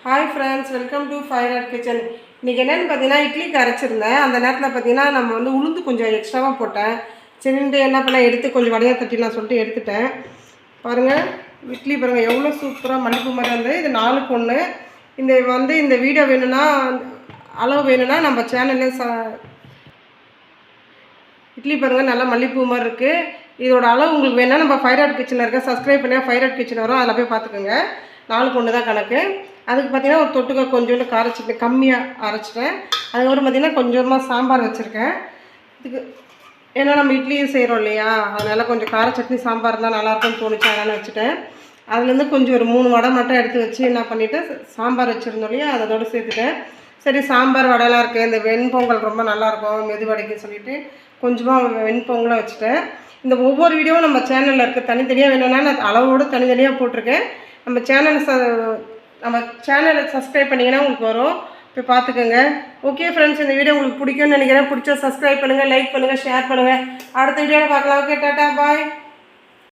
Hi friends, welcome to fire art kitchen. இன்றைக்கி என்னென்னு பார்த்தீங்கன்னா, இட்லிக்கு அரைச்சிருந்தேன். அந்த நேரத்தில் பார்த்தீங்கன்னா நம்ம வந்து உளுந்து கொஞ்சம் எக்ஸ்ட்ராவாக போட்டேன். சரின்ட்டு என்ன பண்ண எடுத்து கொஞ்சம் வடையாக தட்டிலாம் சொல்லிட்டு எடுத்துட்டேன். பாருங்கள், இட்லி பாருங்கள் எவ்வளோ சூப்பராக மல்லிப்பூ மாதிரி இருந்தது. இது 4க்கு 1. இந்த வீடியோ வேணும்னா, அளவு வேணும்னா நம்ம சேனலில் இட்லி பாருங்கள் நல்லா மல்லிப்பூ மாதிரி இருக்குது. இதோட அளவு உங்களுக்கு வேணால் நம்ம ஃபயர் ஆர்ட் கிச்சனில் இருக்க சப்ஸ்கிரைப் பண்ணி ஃபயர் ஆர்ட் கிச்சன் வரும், அதில் போய் பார்த்துக்கோங்க. 4க்கு 1 தான் கணக்கு. அதுக்கு பார்த்திங்கன்னா ஒரு தொட்டுக்க கொஞ்சோண்டு கார சட்னி கம்மியாக அரைச்சிட்டேன். அதுக்கப்புறம் பார்த்திங்கன்னா கொஞ்சமாக சாம்பார் வச்சுருக்கேன். இதுக்கு ஏன்னா நம்ம இட்லியும் செய்கிறோம் இல்லையா, அதனால் கொஞ்சம் கார சட்னி சாம்பார் தான் நல்லாயிருக்கும்னு தோணுச்சு, அதனால் வச்சுட்டேன். அதுலேருந்து கொஞ்சம் ஒரு 3 வடை மட்டும் எடுத்து வச்சு என்ன பண்ணிவிட்டு சாம்பார் வச்சுருந்தோம் இல்லையா, அதோடு சேர்த்துட்டேன். சரி, சாம்பார் வடைலாம் இருக்குது, இந்த வெண்பொங்கல் ரொம்ப நல்லாயிருக்கும் மெதுவடைக்கு சொல்லிவிட்டு கொஞ்சமாக வெண்பொங்கலாக வச்சுட்டேன். இந்த ஒவ்வொரு வீடியோவும் நம்ம சேனலில் இருக்குது, தனித்தனியாக வேணும்னா நான் அளவோடு தனித்தனியாக போட்டிருக்கேன். நம்ம சேனலை சப்ஸ்கிரைப் பண்ணிங்கன்னா உங்களுக்கு வரும், போய் பார்த்துக்கோங்க. ஓகே ஃப்ரெண்ட்ஸ், இந்த வீடியோ உங்களுக்கு பிடிக்கும்னு நினைக்கிறேன். பிடிச்சா சப்ஸ்கிரைப் பண்ணுங்கள், லைக் பண்ணுங்கள், ஷேர் பண்ணுங்கள். அடுத்த வீடியோவில் பார்க்கலாம். ஓகே, டாட்டா, பாய்.